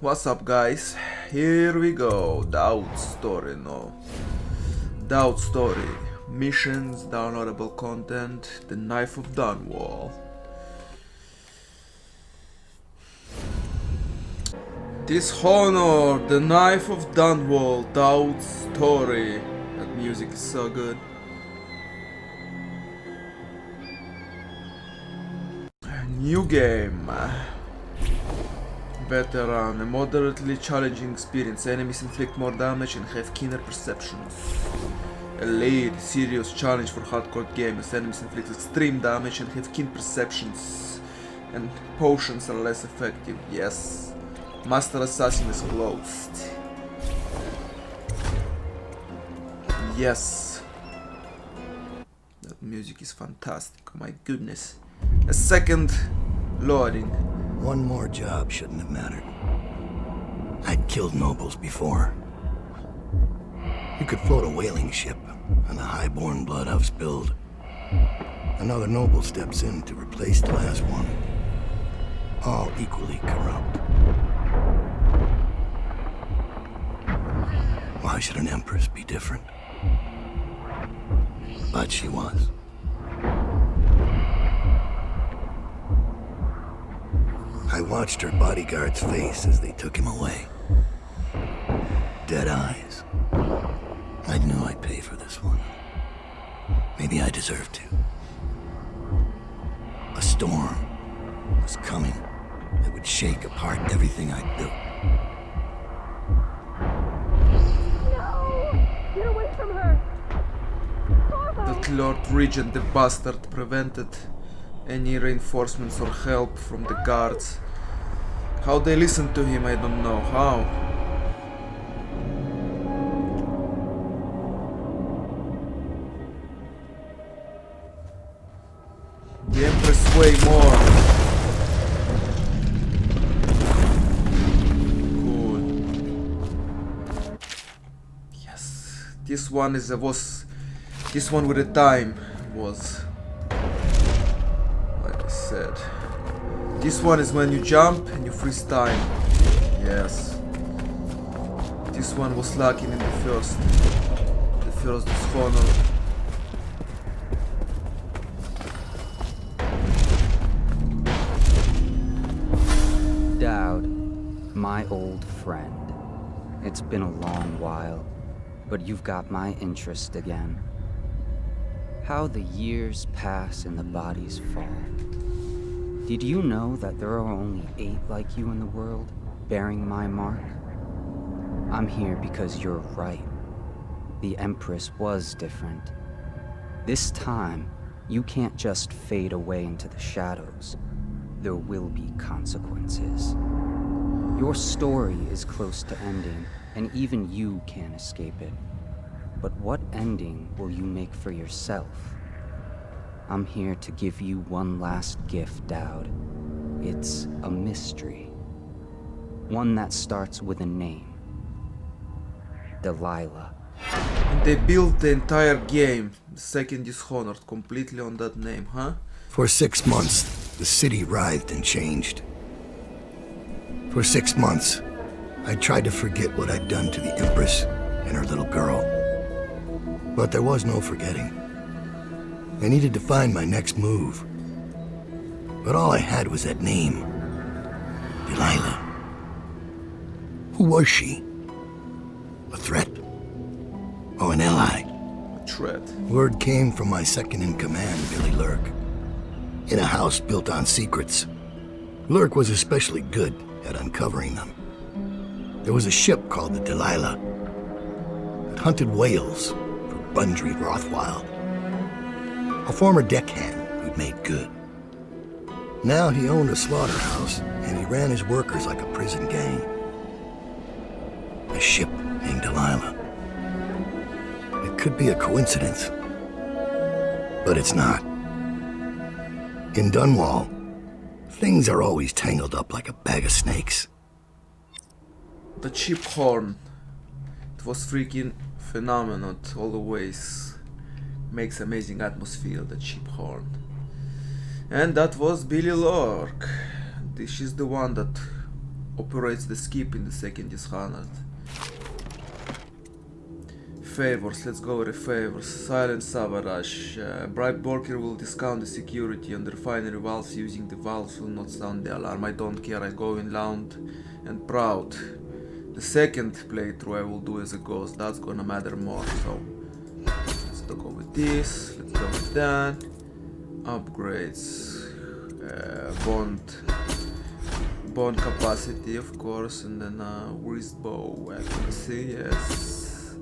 What's up, guys? Here we go. Daud story, no. Daud story. Missions, downloadable content, the knife of Dunwall. Dishonored, the knife of Dunwall, Daud's story. That music is so good. New game. Veteran, a moderately challenging experience. Enemies inflict more damage and have keener perceptions. Elite, serious challenge for hardcore gamers. Enemies inflict extreme damage and have keen perceptions. And potions are less effective. Yes. Master Assassin is closed. Yes. That music is fantastic. Oh my goodness. A second loading. One more job shouldn't have mattered. I'd killed nobles before. You could float a whaling ship, and the highborn blood I've spilled. Another noble steps in to replace the last one. All equally corrupt. Why should an empress be different? But she was. I watched her bodyguard's face as they took him away. Dead eyes. I knew I'd pay for this one. Maybe I deserved to. A storm was coming that would shake apart everything I'd built. No! Get away from her! Corvo! That Lord Regent the Bastard prevented any reinforcements or help from the guards. How they listened to him, I don't know. How? The Empress way more. Cool. Yes. This one was this one with the time was, like I said. This one is when you jump and you freeze time. Yes. This one was lacking in the first Dishonored. Daud, my old friend. It's been a long while, but you've got my interest again. How the years pass and the bodies fall. Did you know that there are only 8 like you in the world, bearing my mark? I'm here because you're right. The Empress was different. This time, you can't just fade away into the shadows. There will be consequences. Your story is close to ending, and even you can't escape it. But what ending will you make for yourself? I'm here to give you one last gift, Daud. It's a mystery. One that starts with a name. Delilah. And they built the entire game, the second Dishonored, completely on that name, huh? For 6 months, the city writhed and changed. For 6 months, I tried to forget what I'd done to the Empress and her little girl. But there was no forgetting. I needed to find my next move. But all I had was that name. Delilah. Who was she? A threat? Or an ally? A threat. Word came from my second-in-command, Billy Lurk. In a house built on secrets. Lurk was especially good at uncovering them. There was a ship called the Delilah that hunted whales for Bundry Rothwild. A former deckhand who'd made good. Now he owned a slaughterhouse, and he ran his workers like a prison gang. A ship named Delilah. It could be a coincidence, but it's not. In Dunwall, things are always tangled up like a bag of snakes. The chip horn. It was freaking phenomenal always. Makes amazing atmosphere, the chip horn. And that was Billy Lurk. This is the one that operates the skip in the second Dishonored. Favors, let's go with the favors. Silent sabotage. Bribe worker will discount the security on the refinery valves. Using the valves will not sound the alarm. I don't care, I go in loud and proud. The second playthrough I will do as a ghost, that's gonna matter more, so let's go with this, let's go with that. Upgrades, bond capacity of course, and then wrist bow accuracy, yes.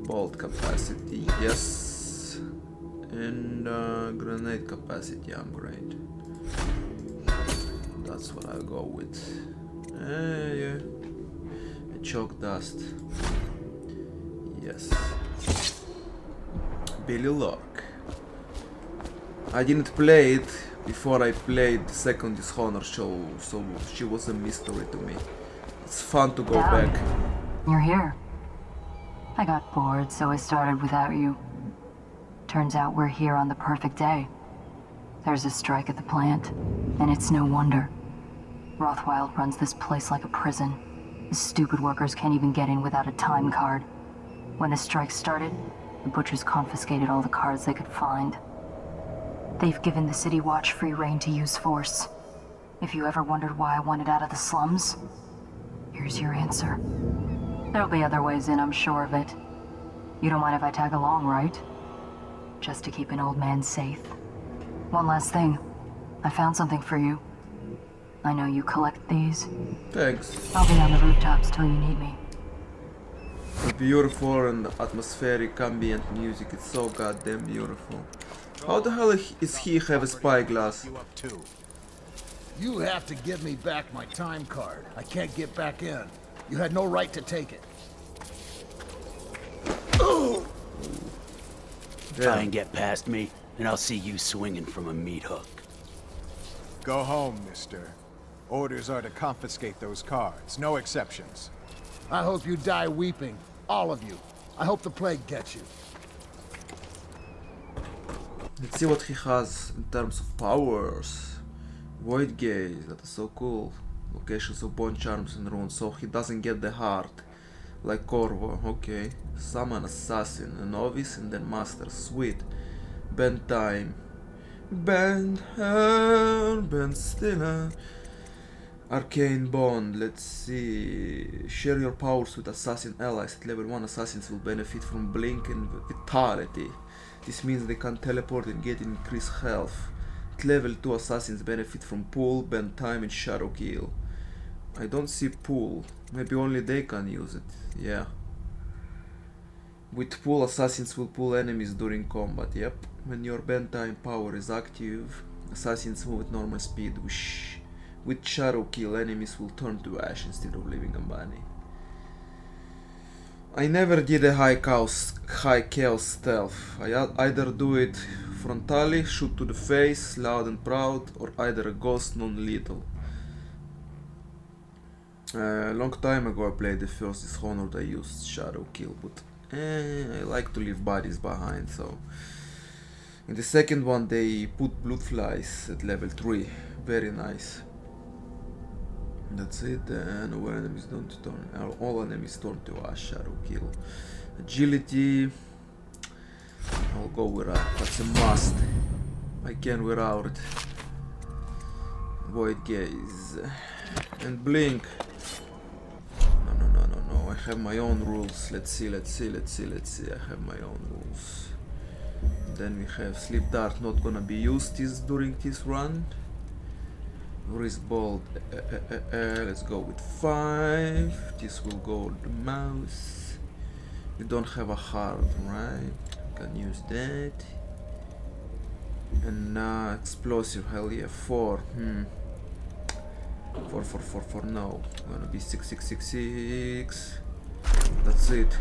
Bolt capacity, yes. And grenade capacity upgrade. That's what I'll go with. Yeah. Chalk dust. Yes. Billy Lurk. I didn't play it before I played the second Dishonored, so she was a mystery to me. It's fun to go back. You're here. I got bored, so I started without you. Turns out we're here on the perfect day. There's a strike at the plant, and it's no wonder. Rothwild runs this place like a prison. The stupid workers can't even get in without a time card. When the strike started, the butchers confiscated all the cards they could find. They've given the City Watch free rein to use force. If you ever wondered why I wanted out of the slums, here's your answer. There'll be other ways in, I'm sure of it. You don't mind if I tag along, right? Just to keep an old man safe. One last thing. I found something for you. I know you collect these. Thanks. I'll be on the rooftops till you need me. The beautiful and atmospheric ambient music, it's so goddamn beautiful. How the hell is he have a spyglass? You up too? You have to give me back my time card. I can't get back in. You had no right to take it. Try and get past me, and I'll see you swinging from a meat hook. Go home, mister. Orders are to confiscate those cards, no exceptions. I hope you die weeping, all of you. I hope the plague gets you. Let's see what he has in terms of powers. Void gaze, that is so cool. Locations of bone charms and runes, so he doesn't get the heart. Like Corvo, okay. Summon assassin, a novice and then master, sweet. Bend time. Bend her, bend stiller. Arcane bond, let's see. Share your powers with assassin allies. At level 1 assassins will benefit from blink and vitality. This means they can teleport and get increased health. At level 2 assassins benefit from pull, bend time and shadow kill. I don't see pull. Maybe only they can use it. Yeah. With pull, assassins will pull enemies during combat. Yep. When your bend time power is active, assassins move at normal speed. With shadow kill, enemies will turn to ash instead of leaving a body. I never did a high chaos stealth. I either do it frontally, shoot to the face, loud and proud, or either a ghost non-lethal. Long time ago I played the first Dishonored, I used shadow kill, but I like to leave bodies behind, so... In the second one they put blood flies at level 3, very nice. That's it, and all enemies don't turn, all enemies turn to ash, shadow kill. Agility, I'll go with that, that's a must. I can't without it. Void gaze, and blink. No, I have my own rules. Let's see, I have my own rules. Then we have sleep dart, not gonna be used during this run. Wrist bolt, let's go with 5. This will go with the mouse. We don't have a heart, right? Can use that. And explosive, hell yeah, 4. 4, no. Gonna be 6. That's it.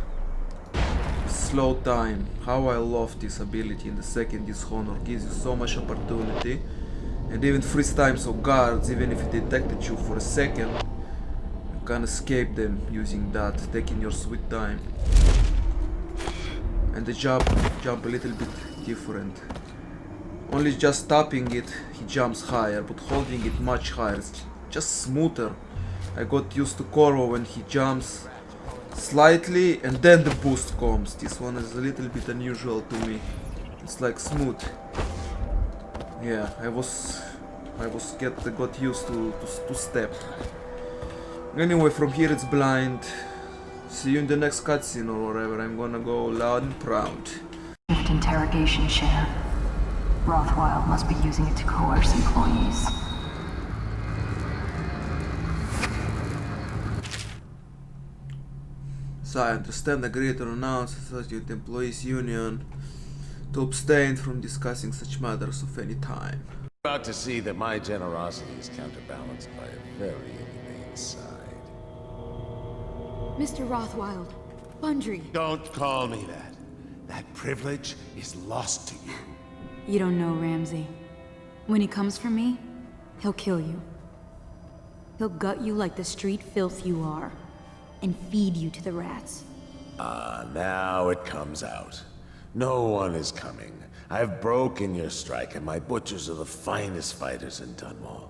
Slow time. How I love this ability in the second Dishonored. Gives you so much opportunity. And even freeze time, so guards, even if they detected you for a second, you can escape them using that, taking your sweet time. And the jump a little bit different. Only just tapping it, he jumps higher, but holding it much higher. It's just smoother. I got used to Corvo when he jumps slightly and then the boost comes. This one is a little bit unusual to me. It's like smooth. Yeah, I got used to step. Anyway, from here it's blind. See you in the next cutscene or whatever. I'm gonna go loud and proud. Interrogation chair. Rothwell must be using it to coerce employees. So I understand agreed to announce Associate Employees Union to abstain from discussing such matters of any time. About to see that my generosity is counterbalanced by a very inhumane side. Mr. Rothwild, Bundry. Don't call me that. That privilege is lost to you. You don't know Ramsey. When he comes for me, he'll kill you. He'll gut you like the street filth you are, and feed you to the rats. Now it comes out. No one is coming. I've broken your strike, and my butchers are the finest fighters in Dunwall.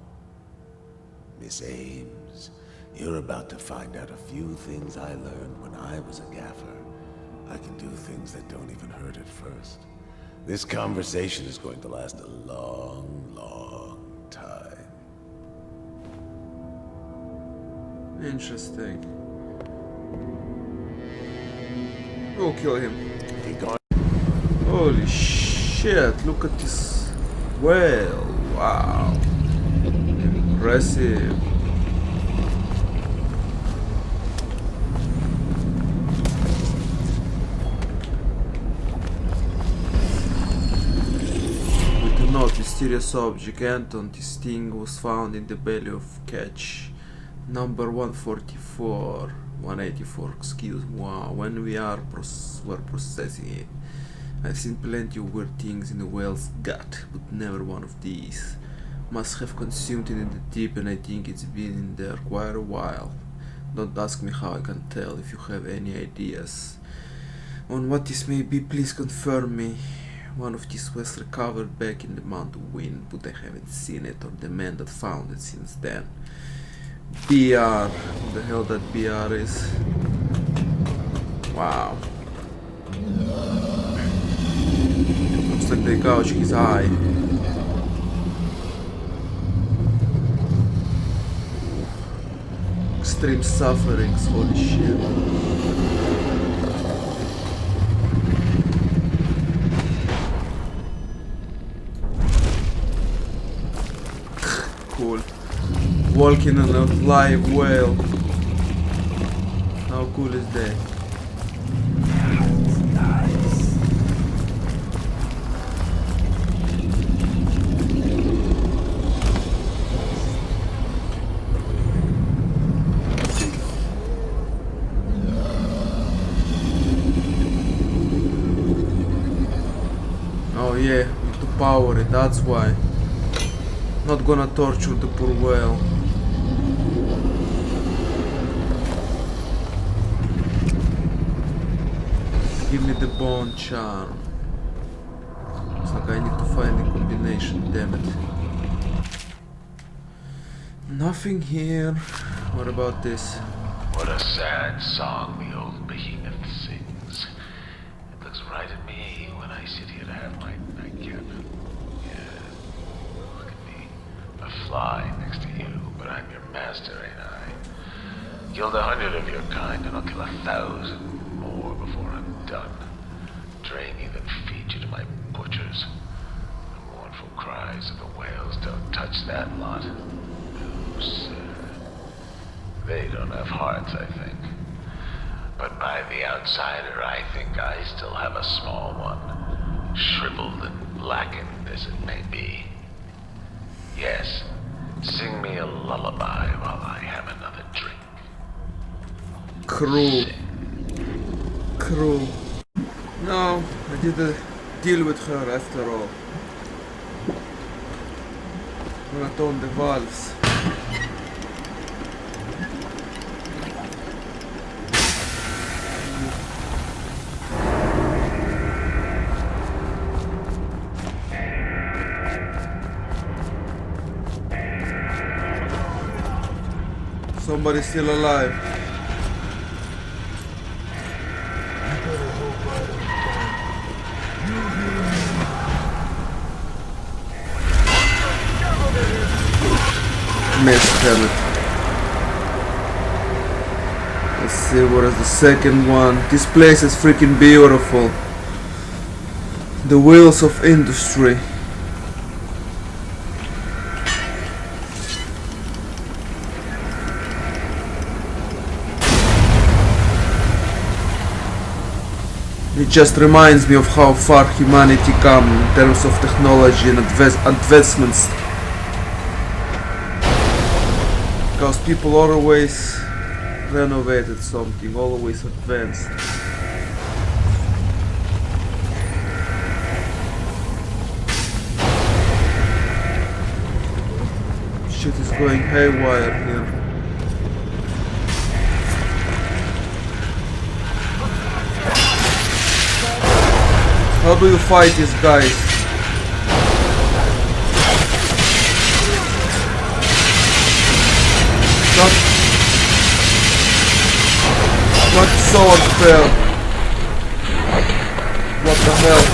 Miss Ames, you're about to find out a few things I learned when I was a gaffer. I can do things that don't even hurt at first. This conversation is going to last a long, long time. Interesting. We'll kill him. Holy shit, look at this whale. Wow. Impressive. Note, mysterious object, Anton, this thing was found in the belly of catch number 184, excuse me. Wow, when we were processing it. I've seen plenty of weird things in the whale's gut, but never one of these. Must have consumed it in the deep, and I think it's been in there quite a while. Don't ask me how I can tell. If you have any ideas on what this may be, please confirm me. One of these was recovered back in the month of wind, but I haven't seen it or the man that found it since then. BR. What the hell that BR is? Wow. Looks like they gouged his eye. Extreme sufferings, holy shit. Cool. Walking on a live whale. How cool is that? Oh yeah, need to power it, that's why. Not gonna torture the poor whale. Give me the bone charm. It's like I need to find the combination, damn it. Nothing here. What about this? What a sad song the old behemoth sings. It looks right at me when I sit here to have my nightcap. Yeah, look at me. A fly next to you, but I'm your master, ain't I? Killed 100 of your kind, and I'll kill 1,000 more before I'm done. Drain you, then feed you to my butchers. The mournful cries of the whales don't touch that lot. No, sir. They don't have hearts, I think. But by the outsider, I think I still have a small one. Shriveled and blackened as it may be. Yes, sing me a lullaby while I have another drink. Crew. No, I did a deal with her after all. I'm gonna turn the valves. So somebody's still alive. Missed, damn it. Let's see what is the second one. This place is freaking beautiful. The wheels of industry. It just reminds me of how far humanity come in terms of technology and advancements. Because people always renovated something, always advanced. Shit is going haywire here. How do you fight these guys? What sword fell? What the hell?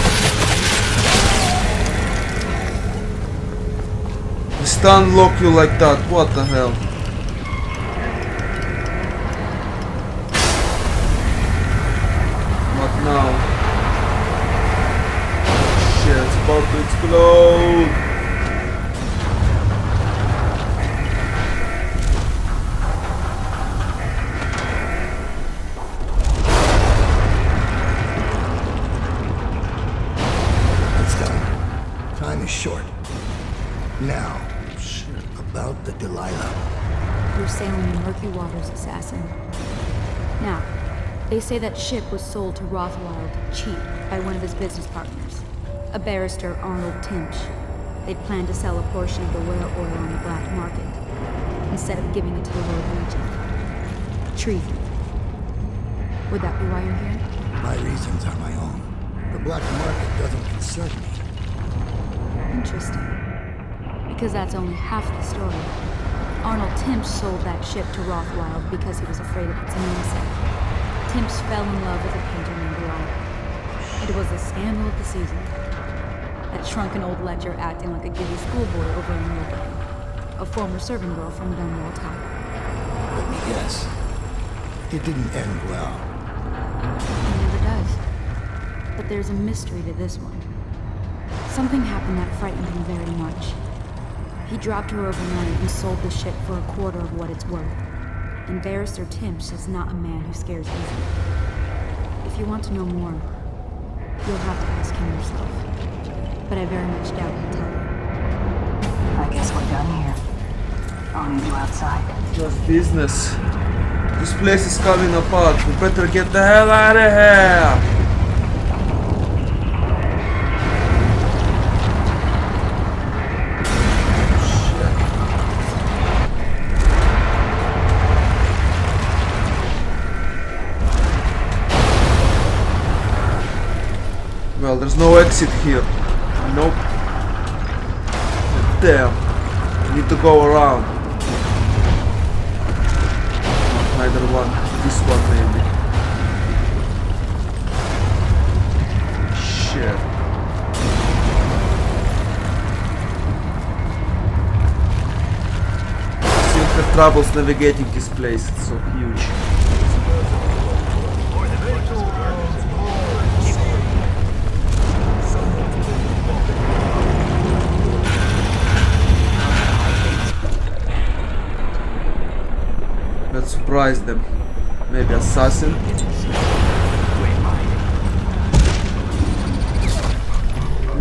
The stun lock you like that, what the hell? What now? Shit, it's about to explode! Short. Now, about the Delilah. You're sailing in murky waters, assassin. Now, they say that ship was sold to Rothwild cheap by one of his business partners, a barrister, Arnold Timsch. They'd planned to sell a portion of the whale oil on the black market, instead of giving it to the Lord Regent. Treason. Would that be why you're here? My reasons are my own. The black market doesn't concern me. Interesting. Because that's only half the story. Arnold Timsch sold that ship to Rothwild because he was afraid of its namesake. Timsch fell in love with a painter named Delilah. It was the scandal of the season. That shrunken old ledger acting like a giddy schoolboy over in Norway. A former serving girl from Dunwall Tower. Let me guess. It didn't end well. It never does. But there's a mystery to this one. Something happened that frightened him very much. He dropped her overnight and sold the ship for a quarter of what it's worth. And Barrister Timsch is not a man who scares easily. If you want to know more, you'll have to ask him yourself. But I very much doubt he'll tell you. I guess we're done here. I'll meet you outside. Just business. This place is coming apart. We better get the hell out of here! Well, there's no exit here. Nope. Damn. I need to go around. Neither one. This one maybe. Shit. I still have troubles navigating this place. It's so huge. Let's surprise them. Maybe assassin?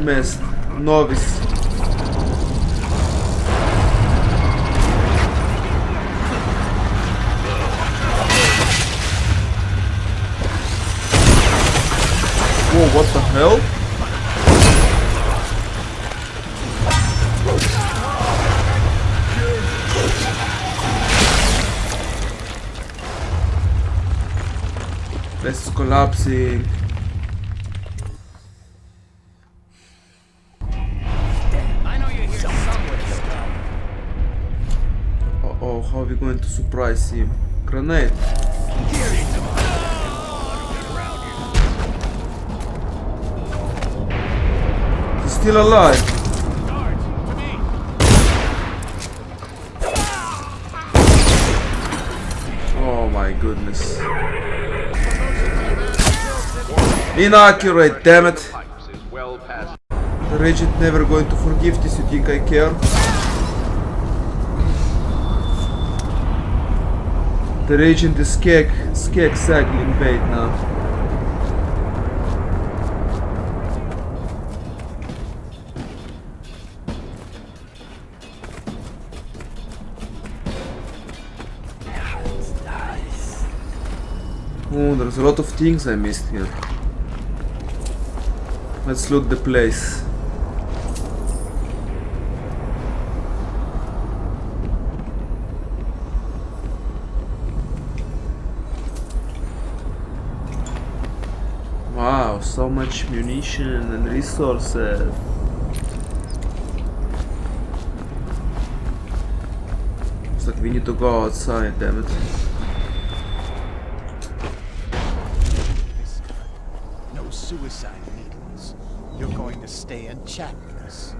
Missed. Novice. Whoa, what the hell? This is collapsing. Uh oh, how we going to surprise him? Grenade. He's still alive. Oh my goodness. Inaccurate, damn it. The Regent never going to forgive this, you think I care? The Regent is skeg-saggling bait now. Oh, there's a lot of things I missed here. Let's loot the place. Wow, so much munition and resources. Looks like we need to go outside, damn it. No suicide needles. You're going to stay and chat with us.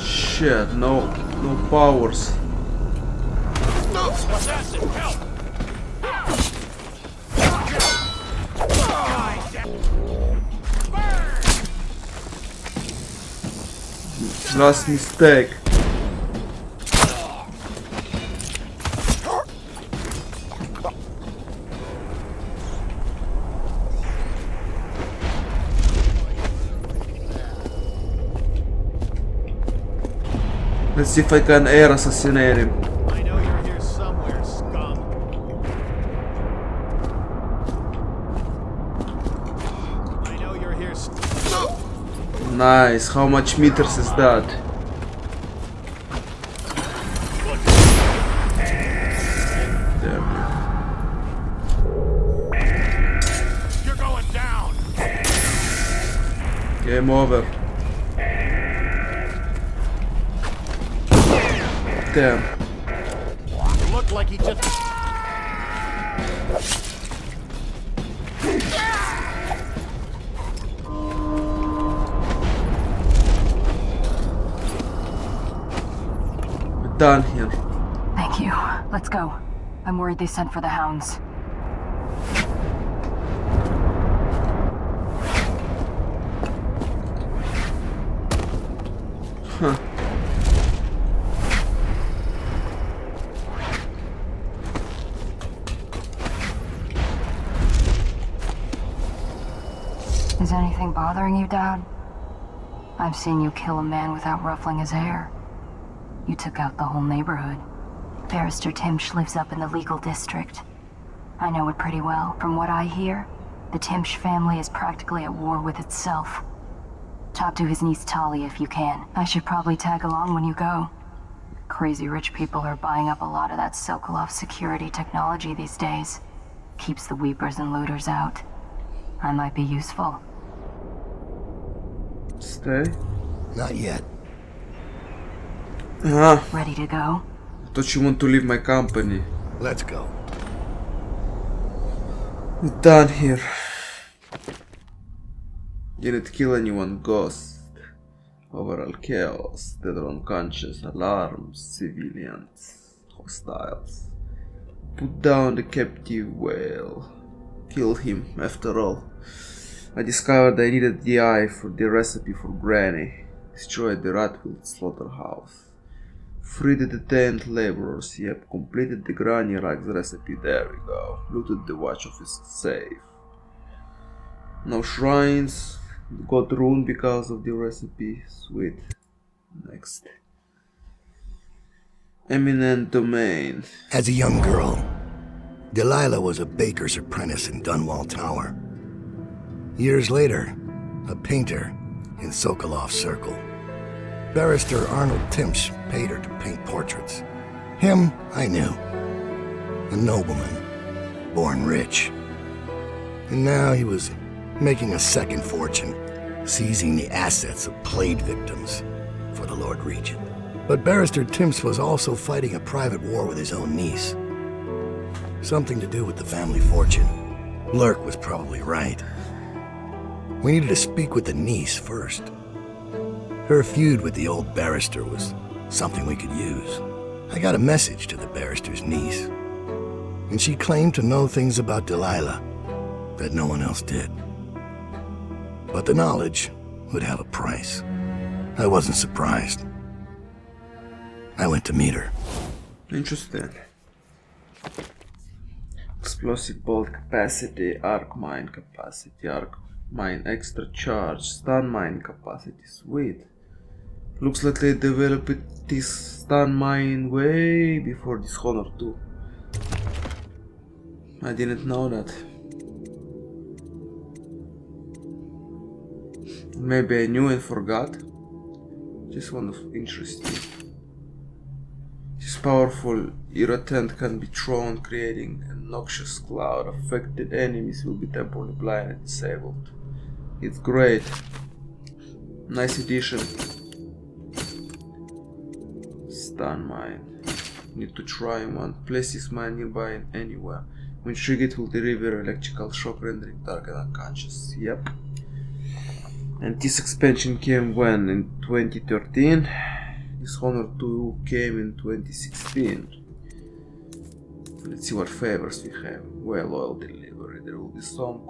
Shit, no powers. Assassin, help! Last mistake. Let's see if I can air assassinate him. I know you're here somewhere, scum. I know you're here. Nice. How much meters is that? Damn. You're going down. Game over. Damn. You look like he just. We're done here. Thank you. Let's go. I'm worried they sent for the hounds. Huh. Is anything bothering you, Daud? I've seen you kill a man without ruffling his hair. You took out the whole neighborhood. Barrister Timsh lives up in the legal district. I know it pretty well. From what I hear, the Timsh family is practically at war with itself. Talk to his niece Talia if you can. I should probably tag along when you go. Crazy rich people are buying up a lot of that Sokolov security technology these days. Keeps the weepers and looters out. I might be useful. Stay. Not yet. Ah, Ready to go? I thought you want to leave my company. Let's go. We're done here. Didn't kill anyone, ghost. Overall chaos, dead or unconscious, alarms, civilians, hostiles. Put down the captive whale. Kill him, after all. I discovered I needed the eye for the recipe for Granny. Destroyed the Ratfield slaughterhouse. Freed the detained laborers, yep, completed the Granny Rags recipe, there we go. Looted the watch office safe. No shrines, got ruined because of the recipe, sweet. Next. Eminent domain. As a young girl, Delilah was a baker's apprentice in Dunwall Tower. Years later, a painter in Sokolov's circle. Barrister Arnold Timsh paid her to paint portraits. Him, I knew. A nobleman, born rich. And now he was making a second fortune, seizing the assets of plague victims for the Lord Regent. But Barrister Timps was also fighting a private war with his own niece. Something to do with the family fortune. Lurk was probably right. We needed to speak with the niece first. Her feud with the old barrister was something we could use. I got a message to the barrister's niece, and she claimed to know things about Delilah that no one else did. But the knowledge would have a price. I wasn't surprised. I went to meet her. Interesting. Explosive bolt capacity, arc mine capacity, arc mine extra charge, stun mine capacity, sweet. Looks like they developed this stun mine way before Dishonored 2. I didn't know that. Maybe I knew and forgot. Just one of interesting. This powerful irritant can be thrown, creating a noxious cloud. Affected enemies will be temporarily blind and disabled. It's great. Nice addition. Stun mine. Need to try one. Place this mine nearby and anywhere. When triggered, it will deliver electrical shock, rendering target unconscious. Yep. And this expansion came when? In 2013? Dishonored 2 came in 2016. Let's see what favors we have. Well, oil delivery. There will be some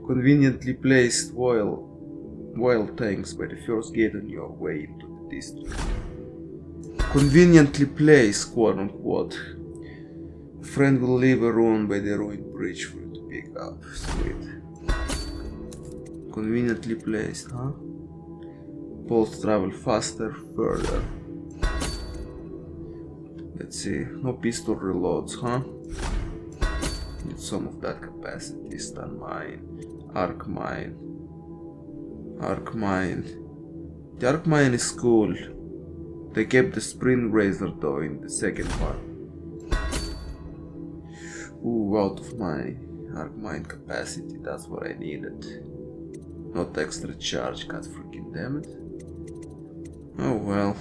conveniently placed oil tanks by the first gate on your way into the district. Conveniently placed, quote unquote. A friend will leave a rune by the ruined bridge for you to pick up. Sweet. Conveniently placed, huh? Bolts travel faster, further. Let's see. No pistol reloads, huh? Need some of that capacity. Stun mine. Arc mine. Arc mine. The arc mine is cool. They kept the sprint razor though in the second one. Ooh, out of my arc mine capacity. That's what I needed. Not extra charge, god freaking damn it. Oh well.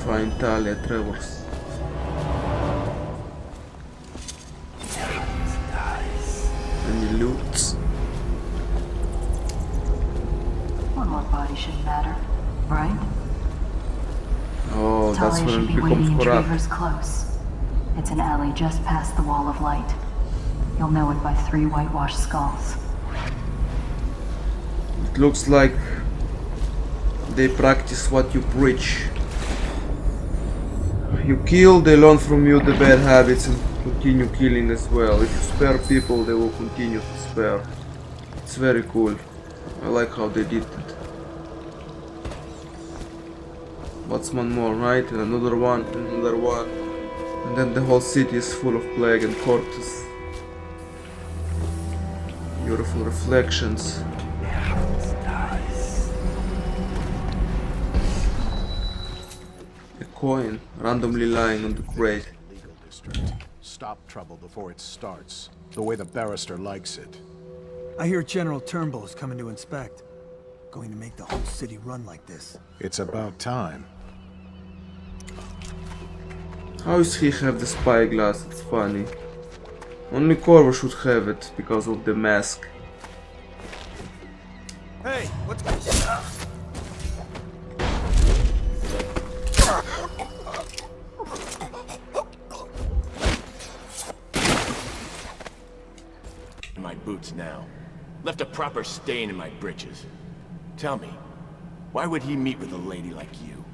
Find Talia Trevor's. Any loot? One more body shouldn't matter, right? Oh, that's Talia when should it be becomes waiting in corrupt. Trevor's Close. It's an alley just past the Wall of Light. You'll know it by 3 whitewashed skulls. It looks like they practice what you preach. You kill, they learn from you the bad habits and continue killing as well. If you spare people, they will continue to spare. It's very cool. I like how they did it. What's one more, right? And another one, and another one. And then the whole city is full of plague and corpses. Beautiful reflections. A coin randomly lying on the crate. Legal district. Stop trouble before it starts. The way the barrister likes it. I hear General Turnbull is coming to inspect. Going to make the whole city run like this. It's about time. How does he have the spyglass? It's funny. Only Corvo should have it because of the mask. Hey, what's... My boots now. Left a proper stain in my britches. Tell me, why would he meet with a lady like you?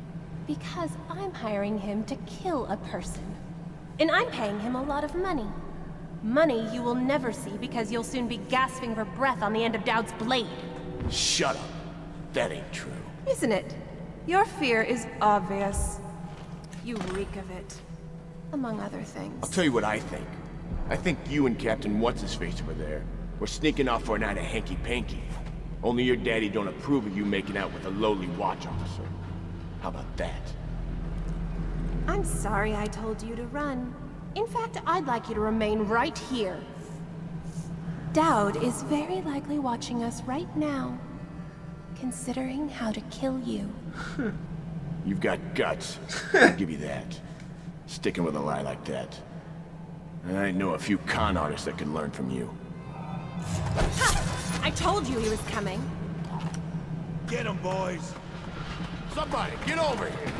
Because I'm hiring him to kill a person. And I'm paying him a lot of money. Money you will never see because you'll soon be gasping for breath on the end of Daud's blade. Shut up. That ain't true. Isn't it? Your fear is obvious. You reek of it. Among other things. I'll tell you what I think. I think you and Captain What's-His-Face over there were sneaking off for a night of hanky-panky. Only your daddy don't approve of you making out with a lowly watch officer. How about that? I'm sorry I told you to run. In fact, I'd like you to remain right here. Daud is very likely watching us right now, considering how to kill you. You've got guts. I'll give you that. Sticking with a lie like that. I know a few con artists that can learn from you. Ha! I told you he was coming. Get him, boys! Somebody, get over here!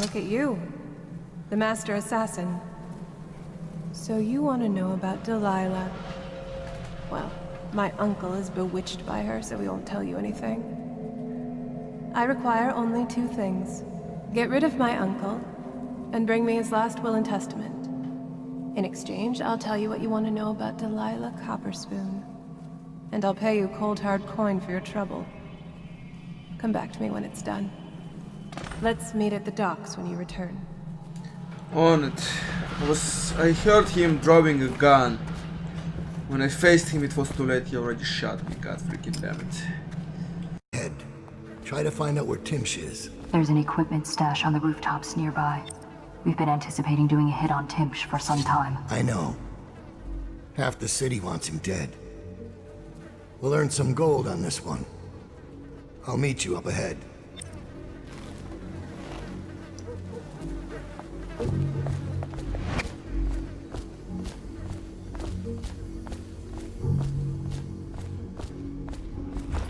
Look at you. The master assassin. So you want to know about Delilah. Well, my uncle is bewitched by her, so we won't tell you anything. I require only 2 things. Get rid of my uncle, and bring me his last will and testament. In exchange, I'll tell you what you want to know about Delilah Copperspoon. And I'll pay you cold hard coin for your trouble. Come back to me when it's done. Let's meet at the docks when you return. On it. I heard him drawing a gun. When I faced him, it was too late. He already shot me. God freaking damn it. Head. Try to find out where Timsh is. There's an equipment stash on the rooftops nearby. We've been anticipating doing a hit on Timsh for some time. I know. Half the city wants him dead. We'll earn some gold on this one. I'll meet you up ahead.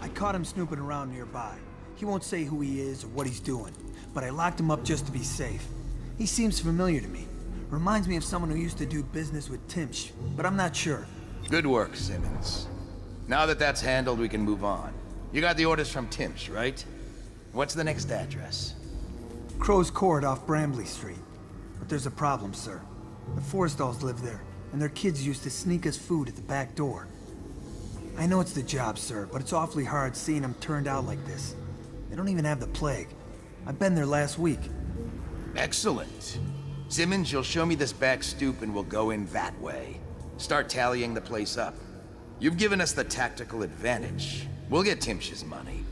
I caught him snooping around nearby. He won't say who he is or what he's doing, but I locked him up just to be safe. He seems familiar to me. Reminds me of someone who used to do business with Timsh, but I'm not sure. Good work, Simmons. Now that that's handled, we can move on. You got the orders from Timsh, right? What's the next address? Crow's Court off Brambley Street. But there's a problem, sir. The Forrestalls live there, and their kids used to sneak us food at the back door. I know it's the job, sir, but it's awfully hard seeing them turned out like this. They don't even have the plague. I've been there last week. Excellent. Simmons, you'll show me this back stoop and we'll go in that way. Start tallying the place up. You've given us the tactical advantage. We'll get Timsh's money.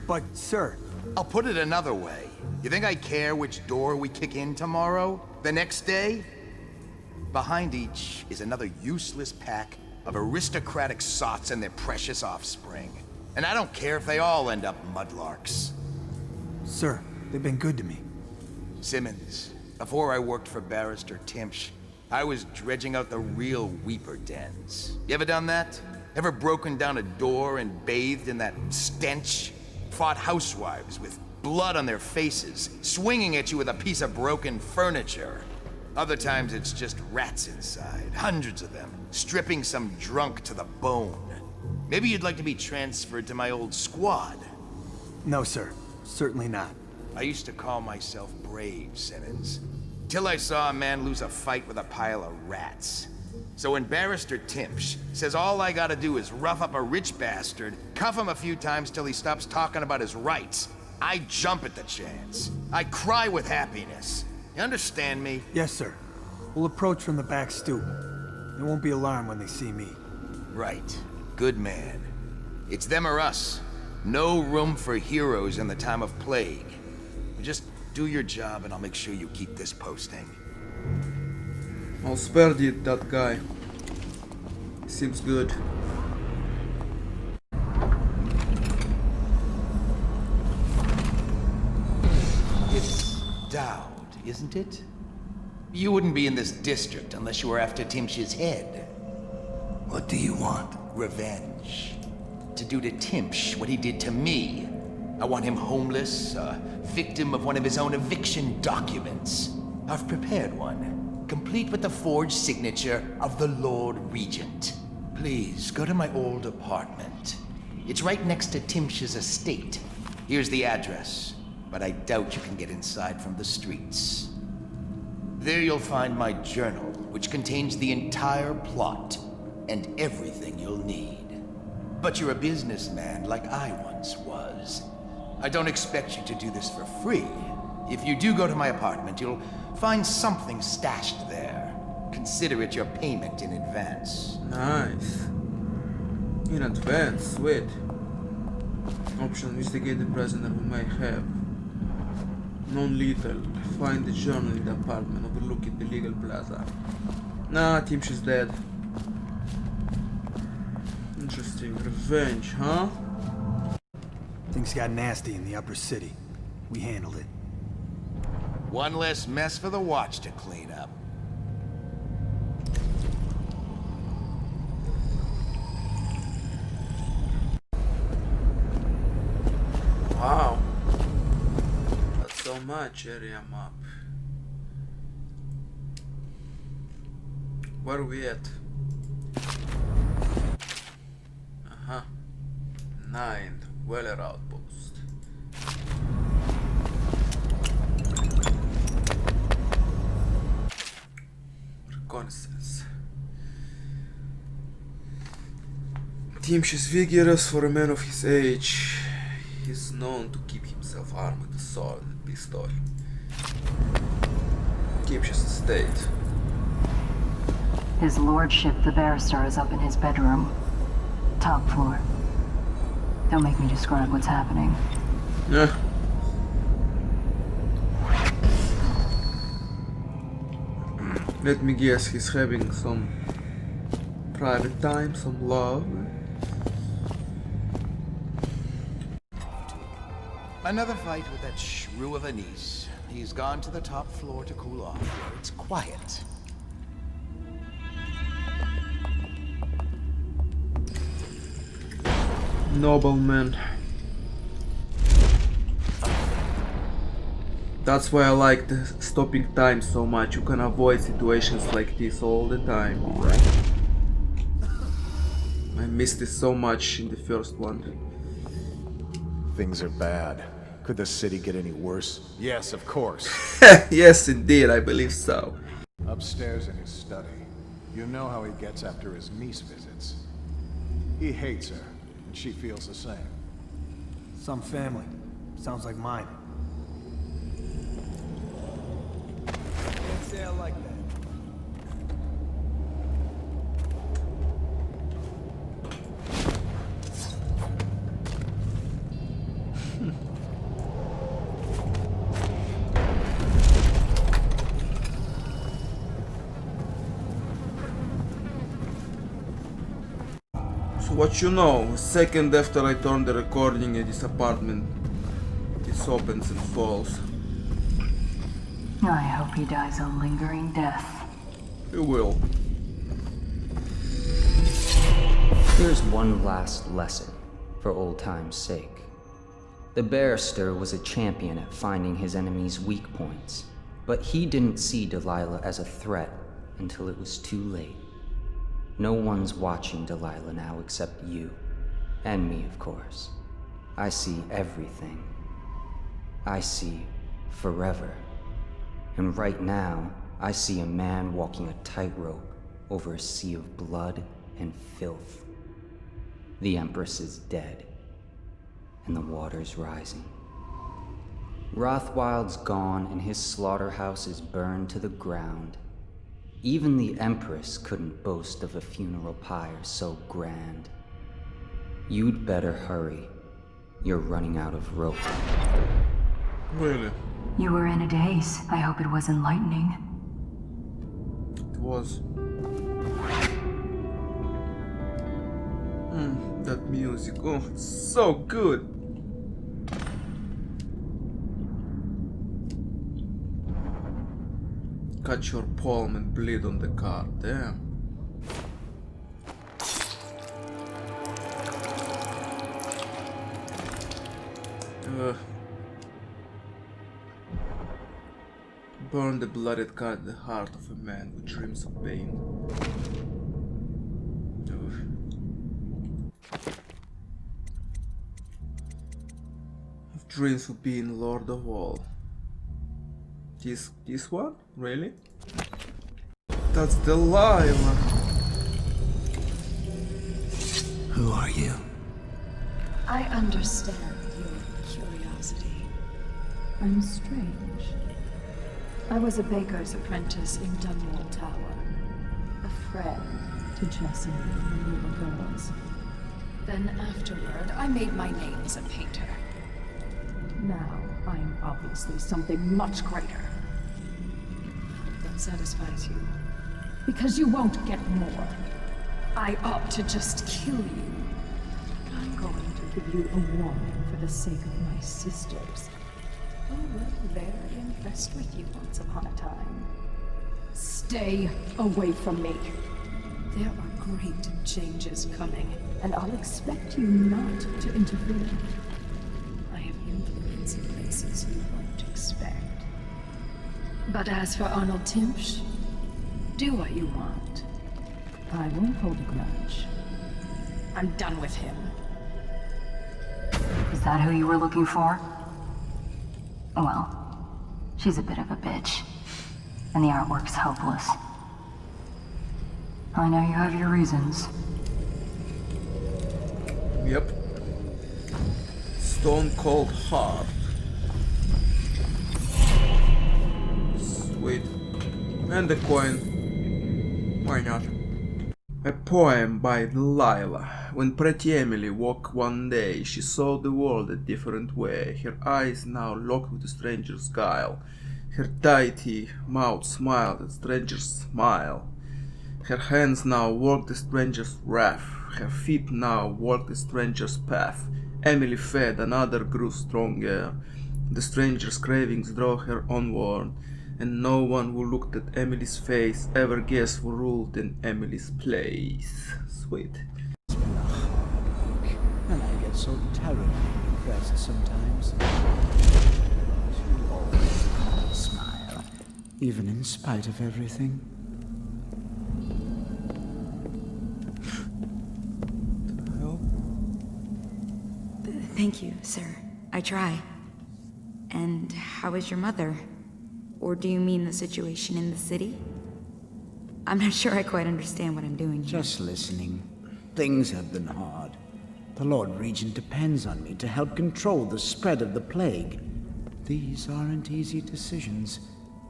But, sir... I'll put it another way. You think I care which door we kick in tomorrow? The next day? Behind each is another useless pack of aristocratic sots and their precious offspring. And I don't care if they all end up mudlarks. Sir, they've been good to me. Simmons, before I worked for Barrister Timsh, I was dredging out the real Weeper dens. You ever done that? Ever broken down a door and bathed in that stench? Fought housewives with blood on their faces, swinging at you with a piece of broken furniture. Other times it's just rats inside, hundreds of them, stripping some drunk to the bone. Maybe you'd like to be transferred to my old squad. No, sir. Certainly not. I used to call myself brave, Simmons. Till I saw a man lose a fight with a pile of rats. So when Barrister Timsh says all I gotta do is rough up a rich bastard, cuff him a few times till he stops talking about his rights, I jump at the chance. I cry with happiness. You understand me? Yes, sir. We'll approach from the back stoop. They won't be alarmed when they see me. Right. Good man. It's them or us. No room for heroes in the time of plague. Just do your job and I'll make sure you keep this posting. I'll spare that guy. Seems good. It's daud, isn't it? You wouldn't be in this district unless you were after Timsh's head. What do you want? Revenge. To do to Timsh what he did to me. I want him homeless, a victim of one of his own eviction documents. I've prepared one, complete with the forged signature of the Lord Regent. Please, go to my old apartment. It's right next to Timsh's estate. Here's the address, but I doubt you can get inside from the streets. There you'll find my journal, which contains the entire plot and everything you'll need. But you're a businessman like I once was. I don't expect you to do this for free. If you do go to my apartment, you'll find something stashed there. Consider it your payment in advance. Nice. In advance, sweet. Option: investigate the prisoner who may have. Non-lethal. Find the journal in the apartment overlooking the legal plaza. Nah, Timsh is dead. Interesting. Revenge, huh? Things got nasty in the upper city. We handled it. One less mess for the watch to clean up. Wow. That's so much area map. Where are we at? Uh-huh. 9. Weller Outpost. Reconnaissance. Timsh is vigorous for a man of his age. He's known to keep himself armed with a sword and pistol. Timsh's estate. His lordship, the barrister, is up in his bedroom. Top floor. Don't make me describe what's happening. Yeah. Let me guess, he's having some private time, some love. Another fight with that shrew of a niece. He's gone to the top floor to cool off, where it's quiet. Nobleman. That's why I like the stopping time so much. You can avoid situations like this all the time. I missed this so much in the first one. Things are bad. Could the city get any worse? Yes, of course. Yes, indeed, I believe so. Upstairs in his study. You know how he gets after his niece visits. He hates her, and she feels the same. Some family. Sounds like mine. Can't say I like that. So what you know, a second after I turn the recording at this apartment, this opens and falls. I hope he dies a lingering death. He will. Here's one last lesson, for old time's sake. The barrister was a champion at finding his enemy's weak points, but he didn't see Delilah as a threat until it was too late. No one's watching Delilah now except you. And me, of course. I see everything. I see forever. And right now, I see a man walking a tightrope over a sea of blood and filth. The Empress is dead, and the water's rising. Rothwild's gone, and his slaughterhouse is burned to the ground. Even the Empress couldn't boast of a funeral pyre so grand. You'd better hurry. You're running out of rope. Really? You were in a daze. I hope it was enlightening. It was. That music, oh, it's so good. Cut your palm and bleed on the card, damn. Burn the blooded card in the heart of a man who dreams of pain. Of dreams of being Lord of all. This one? Really? That's Delilah. Who are you? I understand your curiosity. I'm strange. I was a baker's apprentice in Dunwall Tower. friend to Jessie when we were girls. Then afterward, I made my name as a painter. Now, I'm obviously something much greater. That satisfies you. Because you won't get more. I ought to just kill you. I'm going to give you a warning for the sake of my sisters. Who were very impressed with you once upon a time. Stay away from me. There are great changes coming, and I'll expect you not to interfere. I have influence in places you won't expect. But as for Arnold Timpsch, do what you want. I won't hold a grudge. I'm done with him. Is that who you were looking for? Well, she's a bit of a bitch. And the artwork's hopeless. I know you have your reasons. Yep. Stone Cold Heart. Sweet. And the coin. Why not? A poem by Delilah. When pretty Emily woke one day, she saw the world a different way. Her eyes now locked with a stranger's guile. Her dainty mouth smiled a stranger's smile. Her hands now walked a stranger's wrath. Her feet now walked a stranger's path. Emily fed, another grew stronger. The stranger's cravings drove her onward, and no one who looked at Emily's face ever guessed who ruled in Emily's place. Sweet. And I get so terribly depressed sometimes. She always had a smile, even in spite of everything. Thank you, sir. I try. And how is your mother? Or do you mean the situation in the city? I'm not sure I quite understand what I'm doing here. Just listening. Things have been hard. The Lord Regent depends on me to help control the spread of the plague. These aren't easy decisions.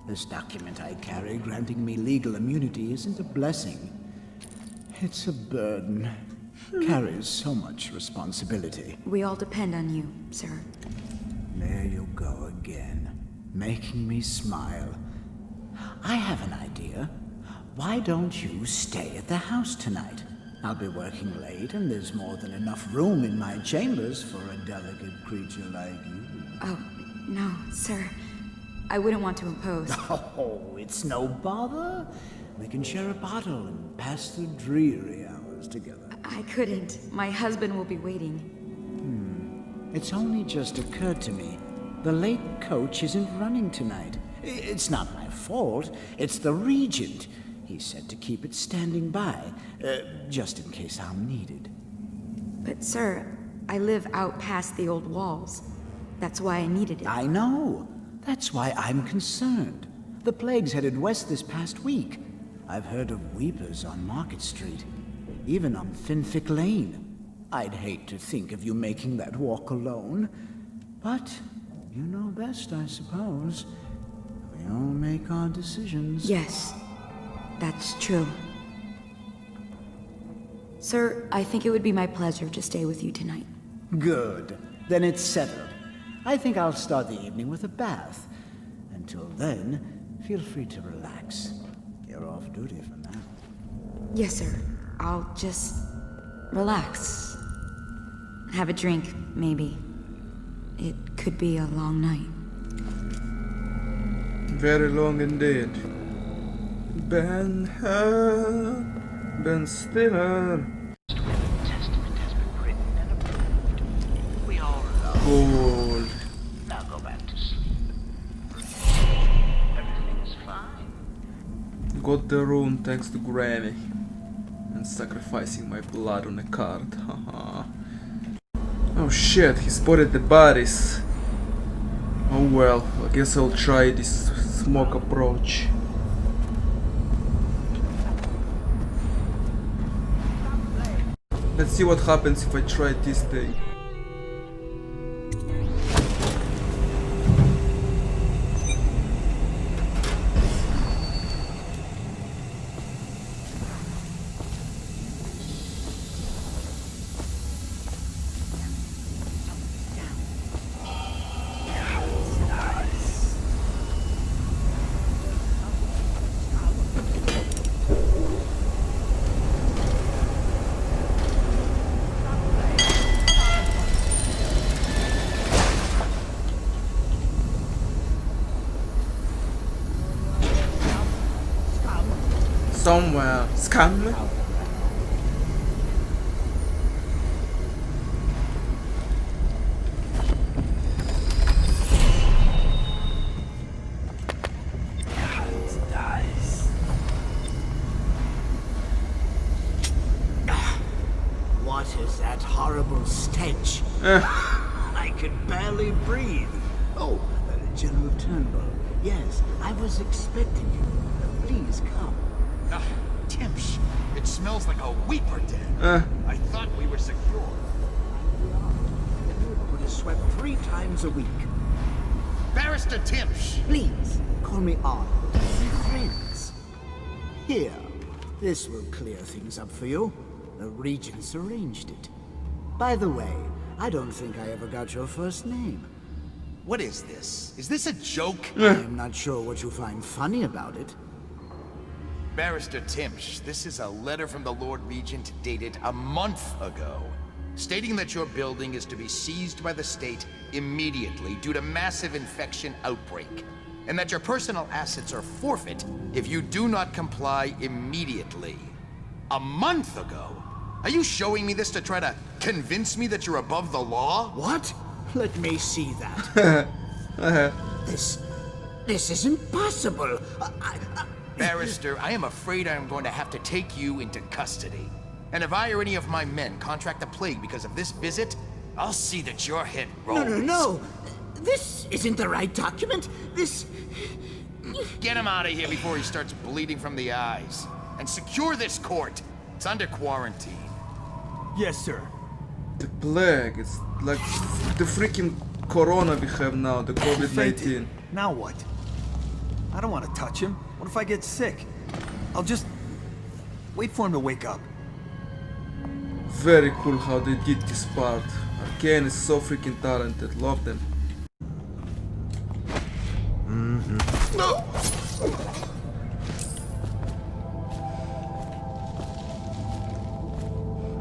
This document I carry granting me legal immunity isn't a blessing. It's a burden. Carries so much responsibility. We all depend on you, sir. There you go again, making me smile. I have an idea. Why don't you stay at the house tonight? I'll be working late, and there's more than enough room in my chambers for a delicate creature like you. Oh, no, sir. I wouldn't want to impose. Oh, it's no bother. We can share a bottle and pass the dreary hours together. I couldn't. My husband will be waiting. It's only just occurred to me. The late coach isn't running tonight. It's not my fault. It's the Regent. He said to keep it standing by, just in case I'm needed. But sir, I live out past the old walls. That's why I needed it. I know. That's why I'm concerned. The plague's headed west this past week. I've heard of weepers on Market Street. Even on Finfic Lane. I'd hate to think of you making that walk alone. But you know best, I suppose. We all make our decisions. Yes, that's true. Sir, I think it would be my pleasure to stay with you tonight. Good. Then it's settled. I think I'll start the evening with a bath. Until then, feel free to relax. You're off duty for now. Yes, sir. I'll just relax. Have a drink, maybe. It could be a long night. Very long indeed. Ben Stiller. Testament has been written and approved. We all love Cool. Now go back to sleep. Everything is fine. Got the rune thanks to Grammy. And sacrificing my blood on a card. Haha. Oh shit, he spotted the bodies. Oh well, I guess I'll try this smoke approach. Let's see what happens if I try it this day. Somewhere. Scam? What is that horrible stench? I could barely breathe. Oh, General Turnbull. Yes, I was expecting you. Please come. Timsh, it smells like a weeper den. I thought we were secure. The neighborhood is swept 3 times a week. Barrister Timsh! Please, call me on. We're friends. Here, this will clear things up for you. The Regents arranged it. By the way, I don't think I ever got your first name. What is this? Is this a joke? I'm not sure what you find funny about it. Barrister Timsh, this is a letter from the Lord Regent dated a month ago, stating that your building is to be seized by the state immediately due to massive infection outbreak, and that your personal assets are forfeit if you do not comply immediately. A month ago? Are you showing me this to try to convince me that you're above the law? What? Let me see that. This isn't possible. Barrister, I am afraid I am going to have to take you into custody. And if I or any of my men contract the plague because of this visit, I'll see that your head rolls. No. This isn't the right document. This... Get him out of here before he starts bleeding from the eyes. And secure this court. It's under quarantine. Yes, sir. The plague, it's like the freaking corona we have now, the COVID-19. Now what? I don't want to touch him. What if I get sick? I'll just wait for him to wake up. Very cool how they did this part. Arcane is so freaking talented, love them. No!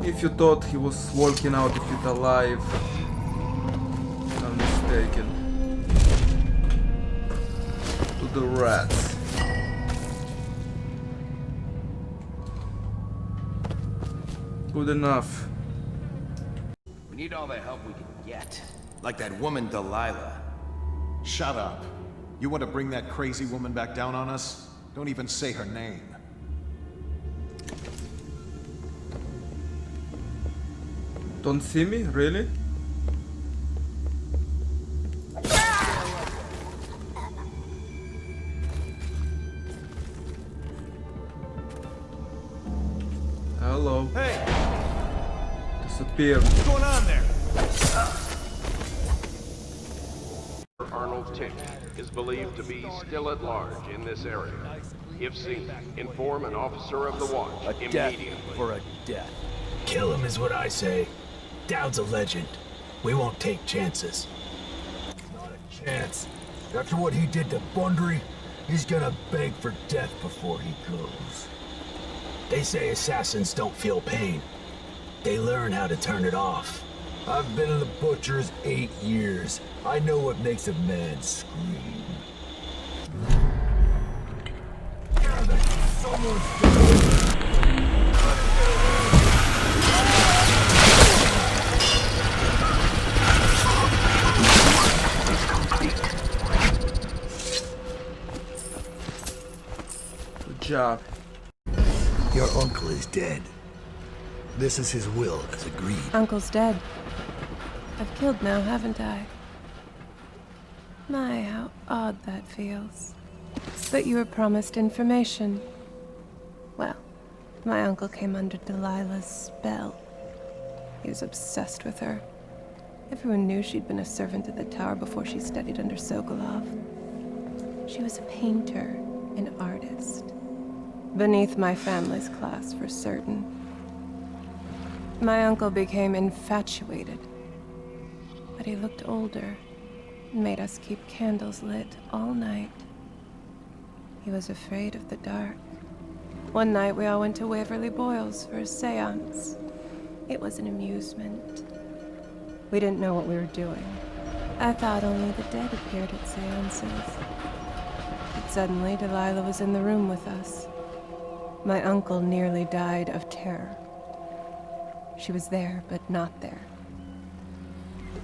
If you thought he was walking out of it alive, I'm mistaken. To the rats. Good enough. We need all the help we can get. Like that woman Delilah. Shut up. You want to bring that crazy woman back down on us? Don't even say her name. Don't see me? Really? Hello. Hey! Disappeared. What's going on there? Arnold Tick is believed to be still at large in this area. If seen, inform an officer of the watch immediately. For a death. Kill him is what I say. Daud's a legend. We won't take chances. Not a chance. After what he did to Bundry, he's gonna beg for death before he goes. They say assassins don't feel pain. They learn how to turn it off. I've been in the butcher's 8 years. I know what makes a man scream. Good job. Your uncle is dead. This is his will, as agreed. Uncle's dead. I've killed now, haven't I? My, how odd that feels. But you were promised information. Well, my uncle came under Delilah's spell. He was obsessed with her. Everyone knew she'd been a servant at the tower before she studied under Sokolov. She was a painter, an artist. Beneath my family's class, for certain. My uncle became infatuated. But he looked older and made us keep candles lit all night. He was afraid of the dark. One night we all went to Waverly Boyle's for a seance. It was an amusement. We didn't know what we were doing. I thought only the dead appeared at seances. But suddenly Delilah was in the room with us. My uncle nearly died of terror. She was there, but not there.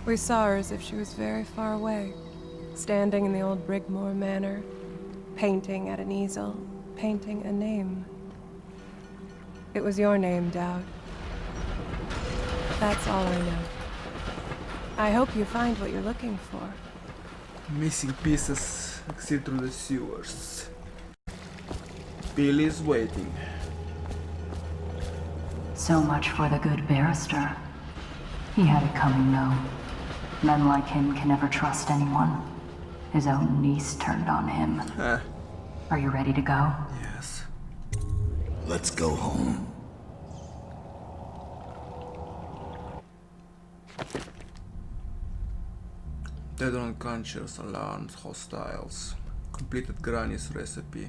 We saw her as if she was very far away, standing in the old Brigmore Manor, painting at an easel, painting a name. It was your name, Daud. That's all I know. I hope you find what you're looking for. Missing pieces exit through the sewers. Billy is waiting. So much for the good barrister. He had it coming, though. Men like him can never trust anyone. His own niece turned on him. Are you ready to go? Yes. Let's go home. Dead on unconscious, alarms, hostiles. Completed Granny's recipe.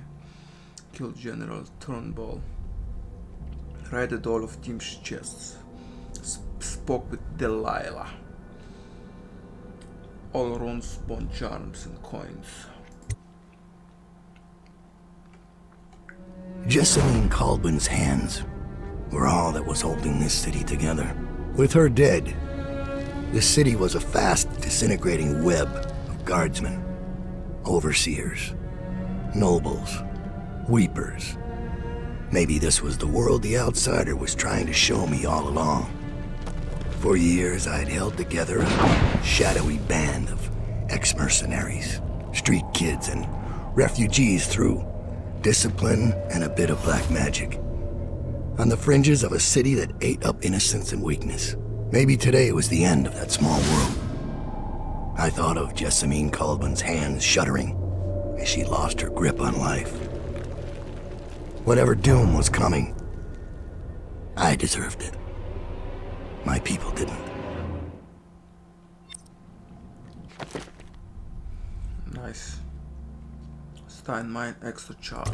Killed General Dunwall. Raided all of Tim's chests. Spoke with Delilah. All runes, bone charms, and coins. Jessamine Colbin's hands were all that was holding this city together. With her dead, this city was a fast disintegrating web of guardsmen, overseers, nobles, weepers. Maybe this was the world the outsider was trying to show me all along. For years, I'd held together a shadowy band of ex-mercenaries, street kids, and refugees through discipline and a bit of black magic. On the fringes of a city that ate up innocence and weakness. Maybe today was the end of that small world. I thought of Jessamine Colbin's hands shuddering as she lost her grip on life. Whatever doom was coming, I deserved it. My people didn't. Nice. Steinmine extra charge.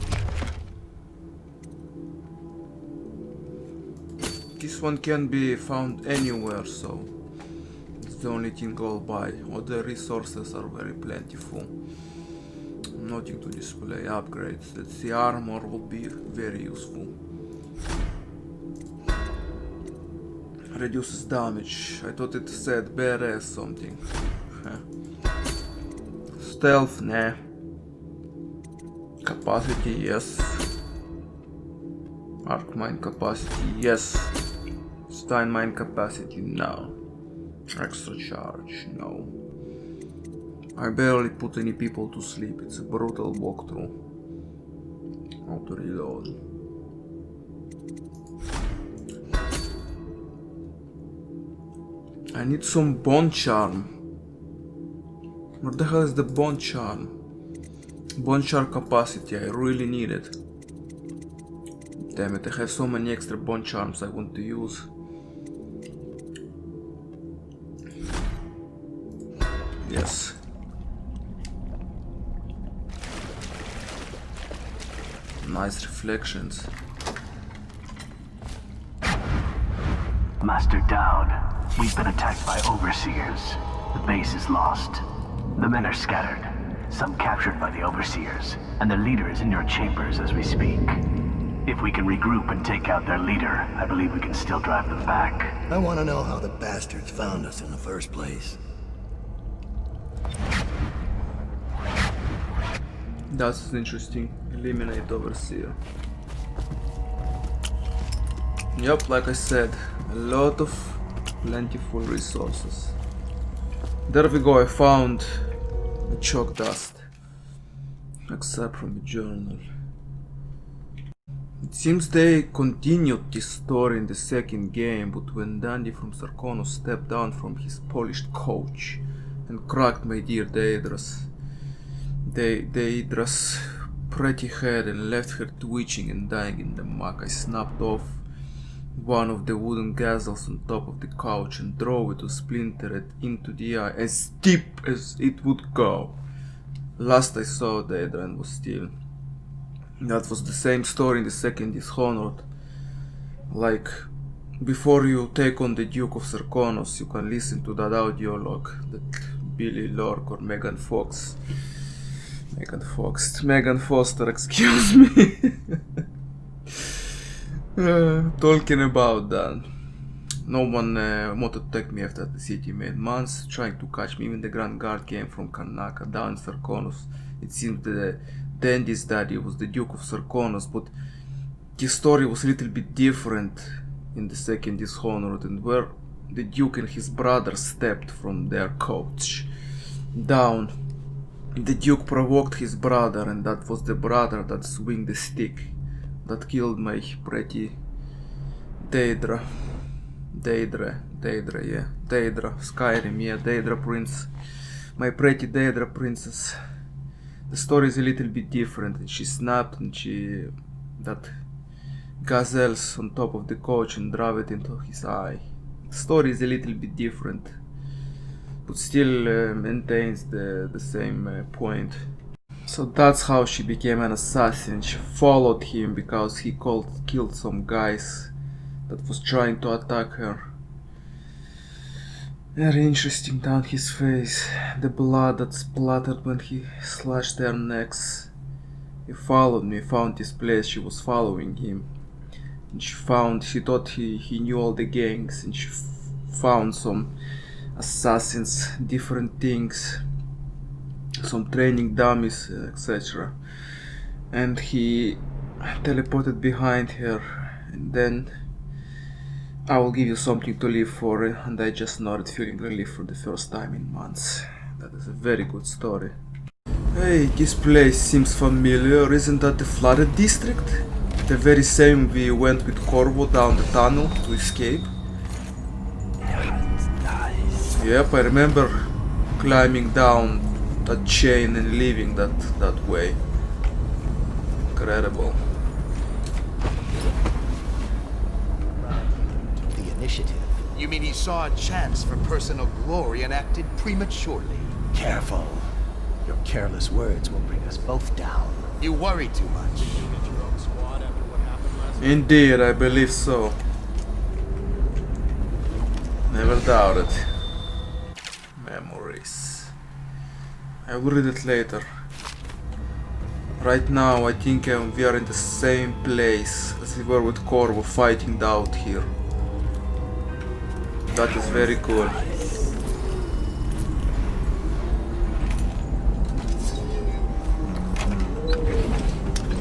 This one can be found anywhere, so it's the only thing I'll buy. Other resources are very plentiful. Nothing to display. Upgrades. Let's see, armor will be very useful. Reduces damage. I thought it said badass something. Stealth, nah. Capacity, yes. Arc mine capacity, yes. Stein mine capacity, no. Extra charge, no. I barely put any people to sleep. It's a brutal walkthrough. Auto reload. I need some bone charm. Where the hell is the bone charm? Bone charm capacity, I really need it. Damn it, I have so many extra bone charms I want to use. Yes. Nice reflections. Master Daud, we've been attacked by overseers. The base is lost. The men are scattered, some captured by the overseers, and their leader is in your chambers as we speak. If we can regroup and take out their leader, I believe we can still drive them back. I want to know how the bastards found us in the first place. That's interesting. Eliminate overseer. Yep, like I said, a lot of plentiful resources. There we go, I found the chalk dust. Except from the journal. It seems they continued this story in the second game, but when Dandy from Sarkonos stepped down from his polished couch and cracked my dear Daedra's pretty head and left her twitching and dying in the muck, I snapped off one of the wooden gazelles on top of the couch and drove it to splinter it into the eye as deep as it would go. Last I saw Daedra was still. That was the same story in the second Dishonored. Like, before you take on the Duke of Sarkonos, you can listen to that audio log that Billy Lork or Megan Foster, excuse me. Talking about that. No one wanted to take me after the city made months trying to catch me. Even the Grand Guard came from Karnaca down in Sarkonos. It seemed the Dandy's daddy was the Duke of Sarkonos, but his story was a little bit different in the second Dishonored, and where the Duke and his brother stepped from their coach down. The Duke provoked his brother, and that was the brother that swung the stick that killed my pretty Daedra, Skyrim, yeah, Daedra Prince, my pretty Daedra Princess. The story is a little bit different, and she snapped, and that gazelles on top of the coach and drove it into his eye. The story is a little bit different, but still maintains the same point. So that's how she became an assassin. She followed him because he killed some guys that was trying to attack her. Very interesting down his face. The blood that splattered when he slashed their necks. He followed me, found this place, she was following him. And she thought he knew all the gangs, and she found some assassins, different things, some training dummies, etc. And he teleported behind her, and then I will give you something to live for, and I just started feeling relief for the first time in months. That is a very good story. Hey, this place seems familiar. Isn't that the flooded district? The very same we went with Corvo down the tunnel to escape? Yep, I remember climbing down that chain and leaving that way. Incredible. The initiative? You mean he saw a chance for personal glory and acted prematurely? Careful. Your careless words will bring us both down. You worry too much. Indeed, I believe so. Never doubted. Memories. I will read it later. Right now, I think we are in the same place as we were with Corvo fighting daud here. That is very cool.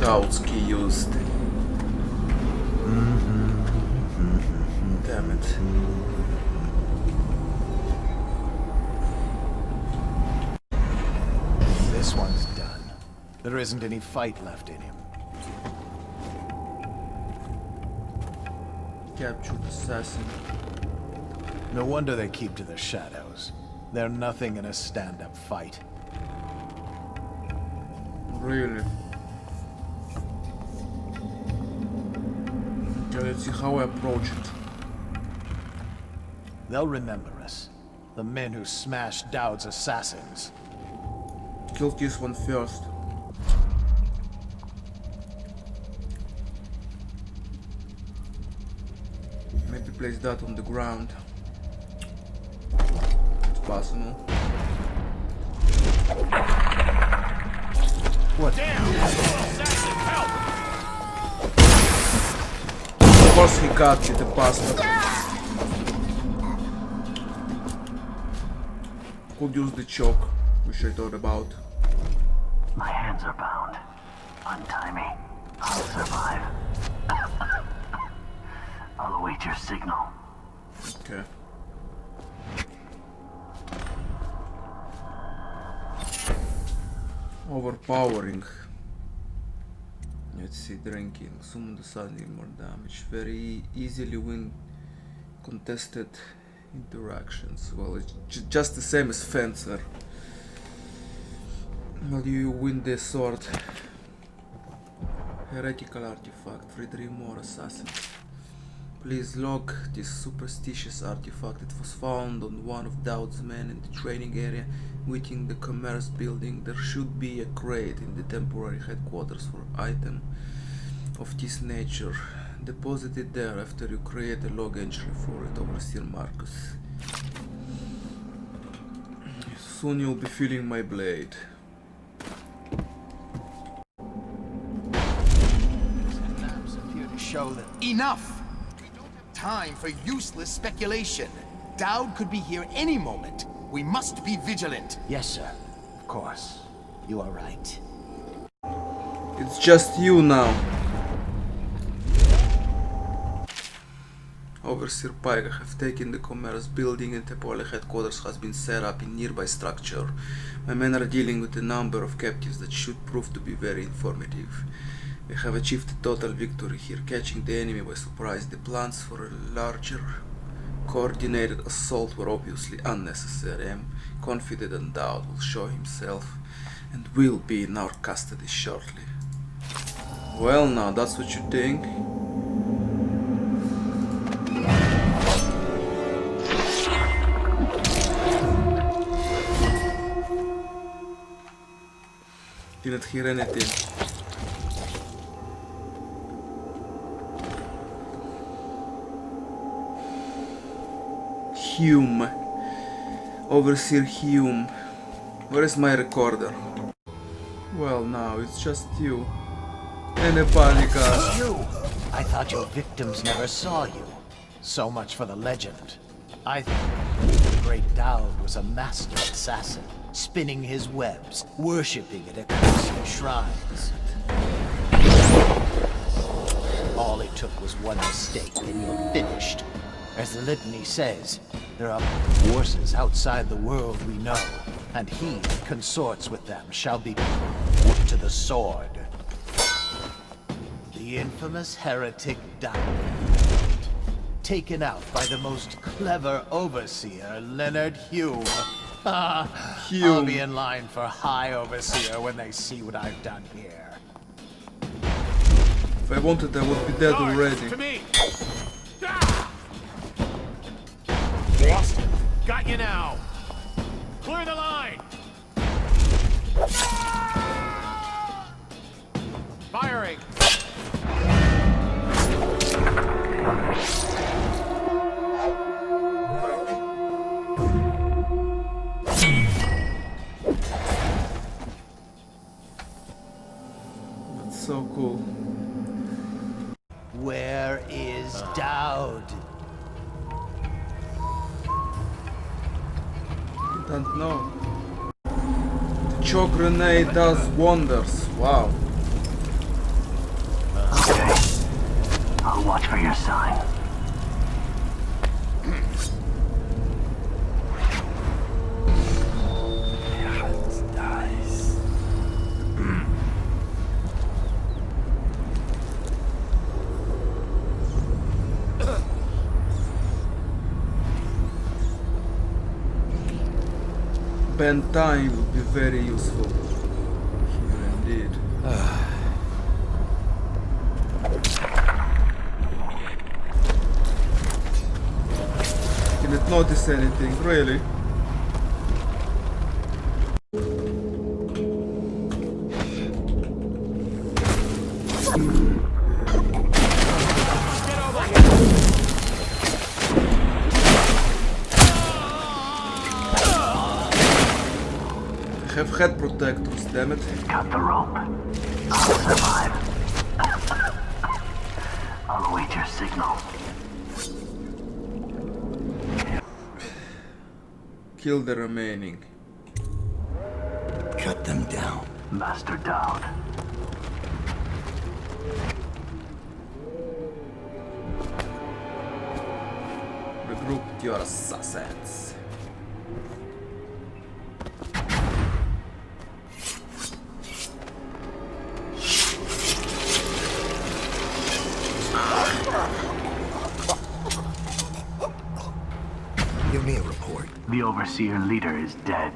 Daud's key used. Damn it. This one's done. There isn't any fight left in him. Captured assassin. No wonder they keep to the shadows. They're nothing in a stand-up fight. Really? Okay, let's see how I approach it. They'll remember us. The men who smashed Daud's assassins. Kill this one first. Maybe place that on the ground. It's possible. What? Damn! Of course he got me, the bastard. Could use the choke, which I thought about. My hands are bound. Untie me. I'll survive. I'll await your signal. Okay. Overpowering. Let's see, drinking. Summon the suddenly more damage. Very easily win contested interactions. Well, it's just the same as Fencer. Well, you win the sword. Heretical artifact. Free 3 more assassins. Please log this superstitious artifact. It was found on one of Daud's men in the training area within the commerce building. There should be a crate in the temporary headquarters for item of this nature. Deposit it there after you create a log entry for it, Overseer Marcus. Soon you'll be feeling my blade. Show world. Enough! We don't have time for useless speculation. Daud could be here any moment. We must be vigilant. Yes, sir. Of course. You are right. It's just you now. Overseer Pike, I have taken the commerce building and Tepole headquarters has been set up in nearby structure. My men are dealing with a number of captives that should prove to be very informative. We have achieved a total victory here, catching the enemy by surprise. The plans for a larger, coordinated assault were obviously unnecessary. I am confident that Daud will show himself and will be in our custody shortly. Well, now that's what you think. Didn't hear anything. Hume. Overseer Hume. Where is my recorder? Well, now it's just you. And a panica. You! I thought your victims never saw you. So much for the legend. I think the great Daud was a master assassin, spinning his webs, worshipping at accursed shrines. All it took was one mistake, and you're finished. As the litany says, there are forces outside the world we know, and he that consorts with them shall be put to the sword. The infamous heretic Daud, taken out by the most clever overseer, Leonard Hume. I'll be in line for High Overseer when they see what I've done here. If I wanted, I would be dead already. To me. Lost him. Got you now. Clear the line. Firing. That's so cool. Where is Daud? I don't know. The choke grenade does wonders. Wow. Okay. I'll watch for your sign. Bend time would be very useful. Here indeed. Didn't notice anything, really. I have head protectors, damn it. Cut the rope. I'll survive. I'll await your signal. Kill the remaining. Cut them down. Master Daud. Regroup your assassins. Give me a report. The Overseer leader is dead.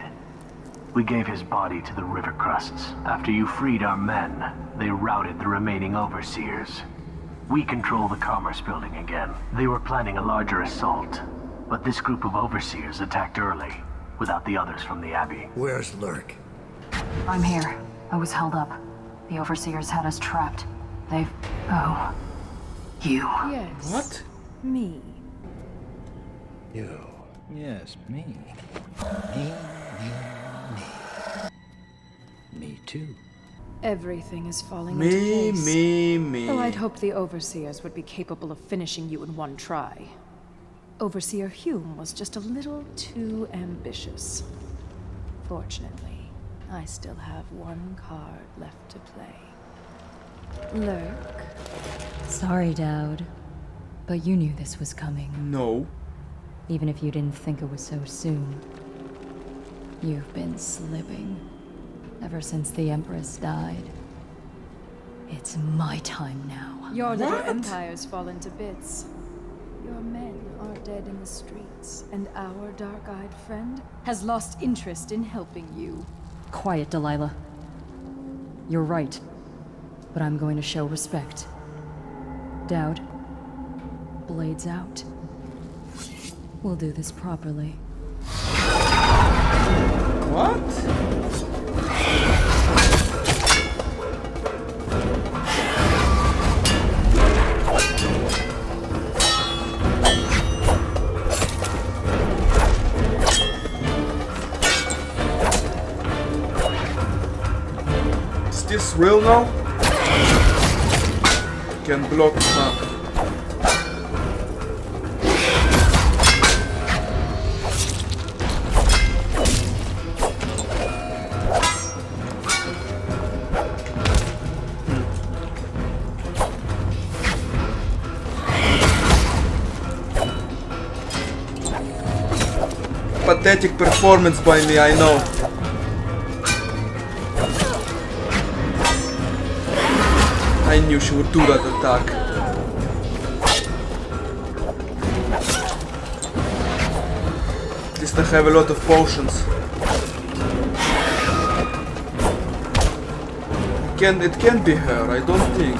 We gave his body to the river crusts. After you freed our men, they routed the remaining Overseers. We control the Commerce Building again. They were planning a larger assault, but this group of Overseers attacked early, without the others from the Abbey. Where's Lurk? I'm here. I was held up. The Overseers had us trapped. They've... Oh. You. Yes. What? Me. You. Yes, me. Me too. Everything is falling into place. Me. Though I'd hoped the Overseers would be capable of finishing you in one try. Overseer Hume was just a little too ambitious. Fortunately, I still have one card left to play. Lurk. Sorry, Daud. But you knew this was coming. No. Even if you didn't think it was so soon. You've been slipping. Ever since the Empress died. It's my time now. Your little empire's fallen to bits. Your men are dead in the streets, and our dark-eyed friend has lost interest in helping you. Quiet, Delilah. You're right. But I'm going to show respect. Daud, blades out. We'll do this properly. What? Is this real now? Can block map. Pathetic performance by me, I know. I knew she would do that attack. At least I have a lot of potions. It can't be her, I don't think.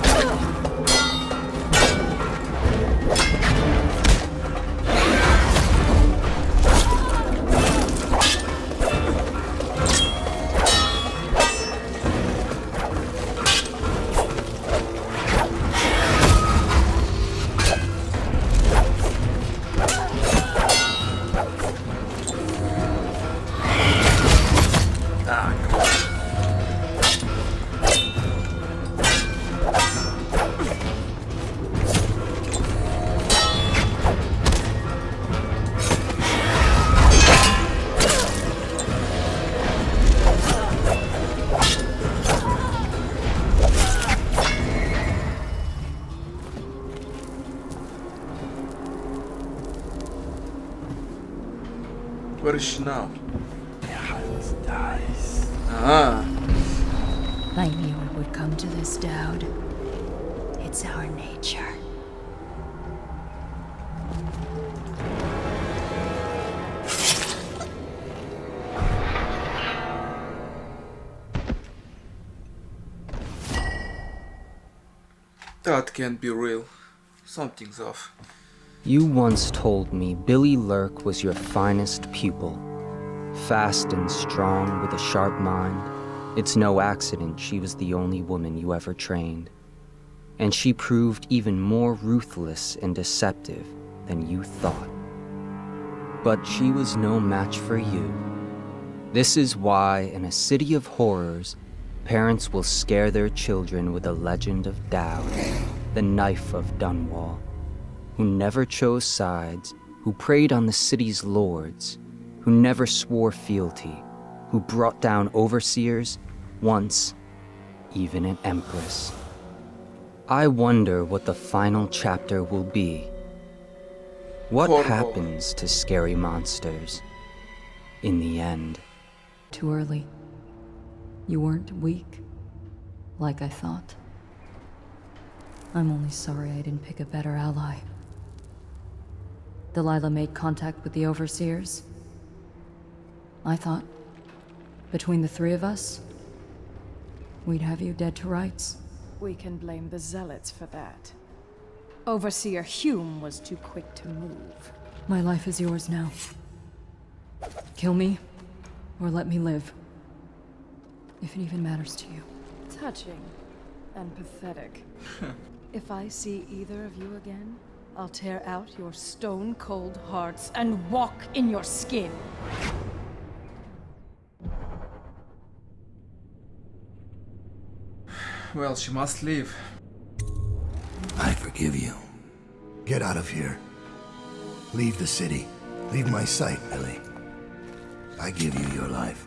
Where is she now? Ah. I knew it would come to this, Daud. It's our nature. That can't be real. Something's off. You once told me Billy Lurk was your finest pupil. Fast and strong with a sharp mind. It's no accident she was the only woman you ever trained. And she proved even more ruthless and deceptive than you thought. But she was no match for you. This is why, in a city of horrors, parents will scare their children with the legend of Daud, the knife of Dunwall, who never chose sides, who preyed on the city's lords, who never swore fealty, who brought down overseers, once even an empress. I wonder what the final chapter will be. What Corvo. happens to scary monsters in the end? Too early. You weren't weak, like I thought. I'm only sorry I didn't pick a better ally. Delilah made contact with the Overseers. I thought, between the three of us, we'd have you dead to rights. We can blame the Zealots for that. Overseer Hume was too quick to move. My life is yours now. Kill me, or let me live. If it even matters to you. Touching and pathetic. If I see either of you again, I'll tear out your stone-cold hearts and walk in your skin. Well, she must leave. I forgive you. Get out of here. Leave the city. Leave my sight, Billy. I give you your life.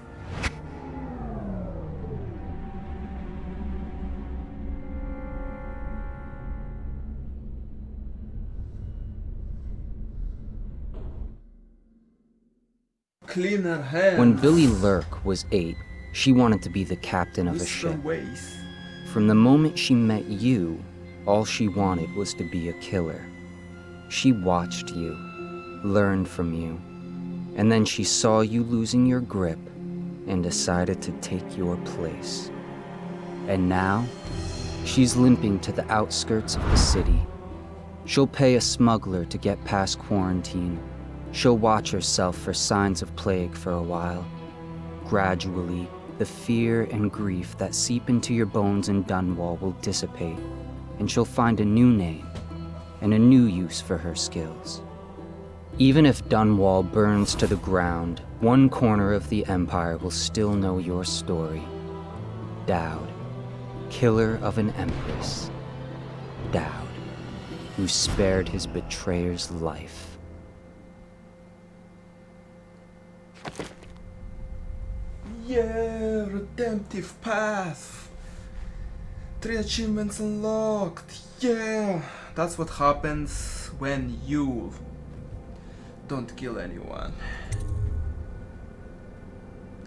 Clean her hands. When Billy Lurk was 8, she wanted to be the captain of a ship. From the moment she met you, all she wanted was to be a killer. She watched you, learned from you, and then she saw you losing your grip and decided to take your place. And now, she's limping to the outskirts of the city. She'll pay a smuggler to get past quarantine. She'll watch herself for signs of plague for a while. Gradually, the fear and grief that seep into your bones in Dunwall will dissipate, and she'll find a new name and a new use for her skills. Even if Dunwall burns to the ground, one corner of the Empire will still know your story. Daud, killer of an empress. Daud, who spared his betrayer's life. Yeah, redemptive path. 3 achievements unlocked. Yeah, that's what happens when you don't kill anyone.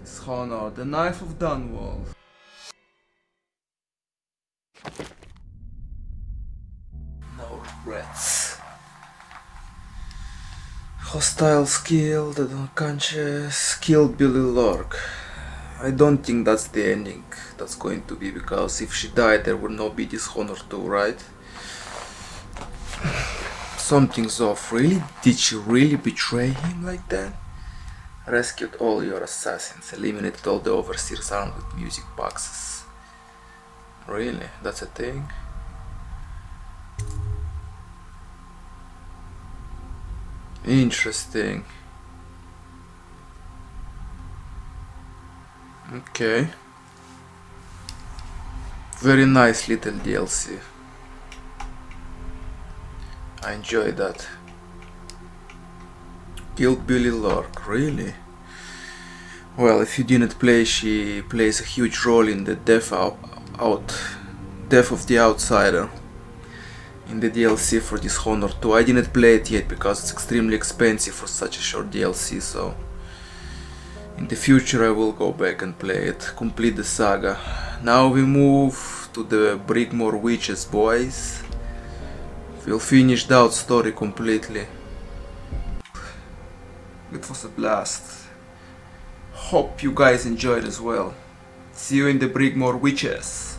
Dishonored, the knife of Dunwall. No regrets. Hostile skilled, unconscious, killed Billy Lurk. I don't think that's the ending that's going to be, because if she died there would not be Dishonored 2, right? Something's off. Really? Did she really betray him like that? Rescued all your assassins, eliminated all the overseers armed with music boxes. Really? That's a thing? Interesting. Okay. Very nice little DLC. I enjoyed that. Killed Billy Lurk, really? Well, if you didn't play, she plays a huge role in the death of the outsider in the DLC for Dishonored 2. I didn't play it yet because it's extremely expensive for such a short DLC, so in the future I will go back and play it, complete the saga. Now we move to the Brigmore Witches, boys. We'll finish Daud's story completely. It was a blast. Hope you guys enjoyed as well. See you in the Brigmore Witches.